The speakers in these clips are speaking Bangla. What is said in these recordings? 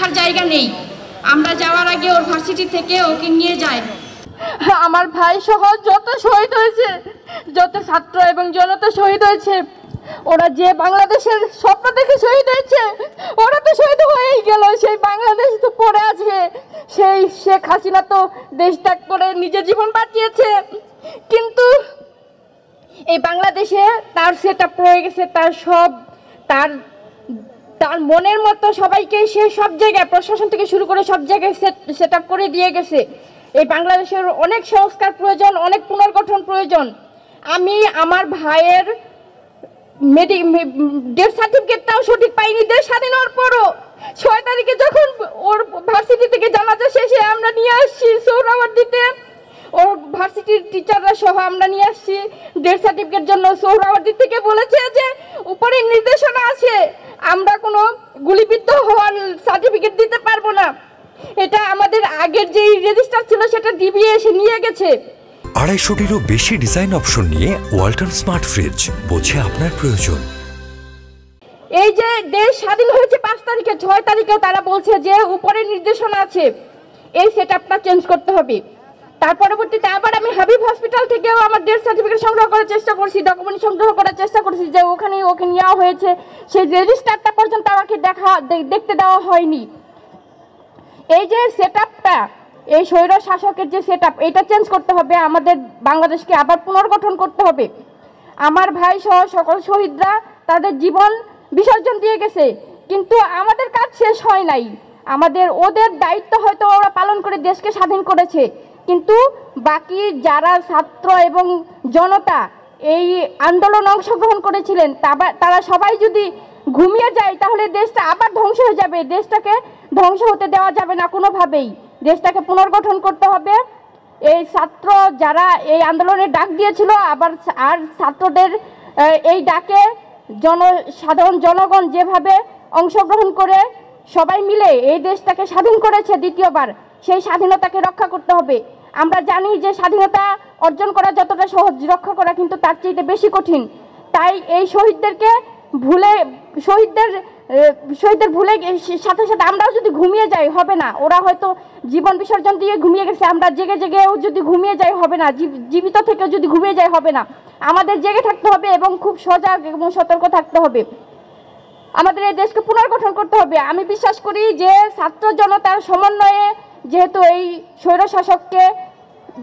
রাখার জায়গা নেই। আমরা যাওয়ার আগে ওর ভার্সিটি থেকে ওকে নিয়ে যায়। আমার ভাই সহ যত শহীদ হয়েছে, যত ছাত্র এবং জনতা শহীদ হয়েছে, ওরা যে বাংলাদেশের স্বপ্ন দেখে শহীদ হয়েছে, ওরা তো শহীদ হয়েই গেল। সেই বাংলাদেশ তো পড়ে আছে। সেই শেখ হাসিনা তো দেশ ত্যাগ করে নিজের জীবন বাঁচিয়েছে, কিন্তু এই বাংলাদেশে তার সেটআপ রয়ে গেছে। তার তার মনের মতো সবাইকে সে সব জায়গায়, প্রশাসন থেকে শুরু করে সব জায়গায় সেটআপ করে দিয়ে গেছে। এই বাংলাদেশের অনেক সংস্কার প্রয়োজন, অনেক পুনর্গঠন প্রয়োজন। আমি আমার ভাইয়ের ডেথ সার্টিফিকেটটাও সঠিক পাইনি। দেশ স্বাধীন হওয়ার পরও 6 তারিখে যখন ওর ভার্সিটি থেকে জানাজা শেষে আমরা নিয়ে আসছি সোহরাওয়ার্দীতে, ওর ভার্সিটির টিচাররা সহ আমরা নিয়ে আসছি ডেথ সার্টিফিকেট জন্য। সোহরাওয়ার্দী থেকে বলেছে যে উপরে নির্দেশনা আছে, আমরা কোনো গুলিবিদ্ধ হওয়ার সার্টিফিকেট দিতে পারবো না। এটা আমাদের আগের যে রেজিস্টার ছিল সেটা ডিবিএ এসে নিয়ে গেছে। 250টিরও বেশি ডিজাইন অপশন নিয়ে ওয়ালটন স্মার্ট ফ্রিজ, বোঝে আপনার প্রয়োজন। এই যে দেশ স্বাধীন হয়েছে 5 তারিখে, 6 তারিখেও তারা বলছে যে উপরে নির্দেশনা আছে, এই সেটআপটা চেঞ্জ করতে হবে। তার পরবর্তীতে আবার আমি হাবিব হসপিটাল থেকেও আমার ডেথ সার্টিফিকেট সংগ্রহ করার চেষ্টা করছি, ডকুমেন্ট সংগ্রহ করার চেষ্টা করছি, যে ওখানে ওকে নেওয়া হয়েছে। সেই রেজিস্টারটা পর্যন্ত আমাকে দেখতে দেওয়া হয়নি। এই যে সেটআপটা, এই স্বৈর শাসকের যে সেটআপ, এটা চেঞ্জ করতে হবে। আমাদের বাংলাদেশকে আবার পুনর্গঠন করতে হবে। আমার ভাই সহ সকল শহীদরা তাদের জীবন বিসর্জন দিয়ে গেছে, কিন্তু আমাদের কাজ শেষ হয় নাই। ওদের দায়িত্ব হয়তো ওরা পালন করে দেশকে স্বাধীন করেছে, কিন্তু বাকি যারা ছাত্র এবং জনতা এই আন্দোলন অংশগ্রহণ করেছিলেন, তারা সবাই যদি ঘুমিয়ে যায় তাহলে দেশটা আবার ধ্বংস হয়ে যাবে। দেশটাকে ধ্বংস হতে দেওয়া যাবে না কোনোভাবেই। দেশটাকে পুনর্গঠন করতে হবে। এই ছাত্র যারা এই আন্দোলনের ডাক দিয়েছিল, আর ছাত্রদের এই ডাকে সাধারণ জনগণ যেভাবে অংশগ্রহণ করে সবাই মিলে এই দেশটাকে স্বাধীন করেছে দ্বিতীয়বার, সেই স্বাধীনতাকে রক্ষা করতে হবে। আমরা জানি যে স্বাধীনতা অর্জন করা যতটা সহজ, রক্ষা করা কিন্তু তার চেয়ে বেশি কঠিন। তাই এই শহীদদের ভুলে সাথে সাথে আমরাও যদি ঘুমিয়ে যাই হবে না। ওরা হয়তো জীবন বিসর্জন দিয়ে ঘুমিয়ে গেছে, আমরা জেগে জেগেও যদি ঘুমিয়ে যাই হবে না, জীবিত থেকেও যদি ঘুমিয়ে যাই হবে না। আমাদের জেগে থাকতে হবে এবং খুব সজাগ এবং সতর্ক থাকতে হবে। আমাদের এই দেশকে পুনর্গঠন করতে হবে। আমি বিশ্বাস করি যে ছাত্র জনতার সমন্বয়ে, যেহেতু এই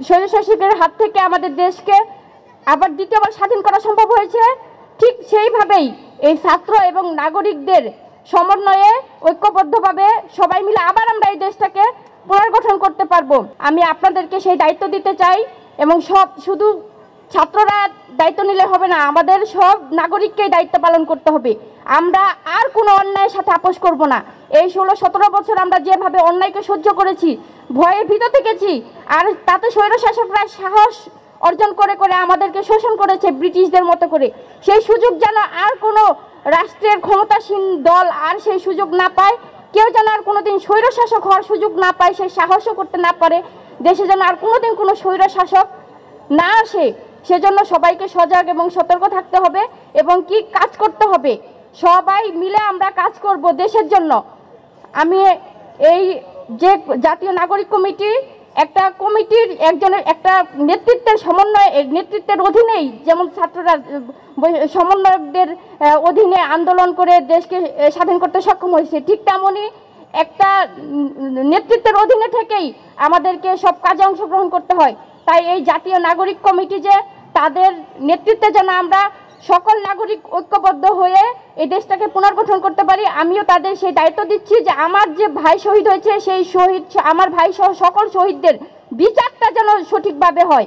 স্বৈরশাসকের হাত থেকে আমাদের দেশকে আবার দ্বিতীয়বার স্বাধীন করা সম্ভব হয়েছে, ঠিক সেইভাবেই এই ছাত্র এবং নাগরিকদের সমন্বয়ে ঐক্যবদ্ধভাবে সবাই মিলে আবার আমরা এই দেশটাকে পুনর্গঠন করতে পারবো। আমি আপনাদেরকে সেই দায়িত্ব দিতে চাই, এবং শুধু ছাত্ররা দায়িত্ব নিলে হবে না, আমাদের সব নাগরিককেই দায়িত্ব পালন করতে হবে। আমরা আর কোনো অন্যায়ের সাথে আপোষ করব না। এই 16-17 বছর আমরা যেভাবে অন্যায়কে সহ্য করেছি, ভয়ে ভীত থেকেছি, আর তাতে স্বৈরশাসকরা সাহস অর্জন করে করে আমাদেরকে শোষণ করেছে ব্রিটিশদের মতো করে। সেই সুযোগ যেন আর কোনো রাষ্ট্রের ক্ষমতাসীন দল আর সেই সুযোগ না পায়, কেউ যেন আর কোনোদিন স্বৈরশাসক হওয়ার সুযোগ না পায়, সেই সাহসও করতে না পারে। দেশে যেন আর কোনোদিন কোনো স্বৈরশাসক না আসে, সেজন্য সবাইকে সজাগ এবং সতর্ক থাকতে হবে এবং কি কাজ করতে হবে, সবাই মিলে আমরা কাজ করব দেশের জন্য। আমি এই যে জাতীয় নাগরিক কমিটি, একটা কমিটির একটা নেতৃত্বের অধীনেই, যেমন ছাত্ররা সমন্বয়কদের অধীনে আন্দোলন করে দেশকে স্বাধীন করতে সক্ষম হয়েছে, ঠিক তেমনই একটা নেতৃত্বের অধীনে থেকেই আমাদেরকে সব কাজে অংশগ্রহণ করতে হয়। তাই এই জাতীয় নাগরিক কমিটি যে, তাদের নেতৃত্বে যেন আমরা সকল নাগরিক ঐক্যবদ্ধ হয়ে এই দেশটাকে পুনর্গঠন করতে পারি। আমিও তাদের সেই দায়িত্ব দিচ্ছি যে আমার যে ভাই শহীদ হয়েছে, সেই আমার ভাই সহ সকল শহীদদের বিচারটা যেন সঠিকভাবে হয়।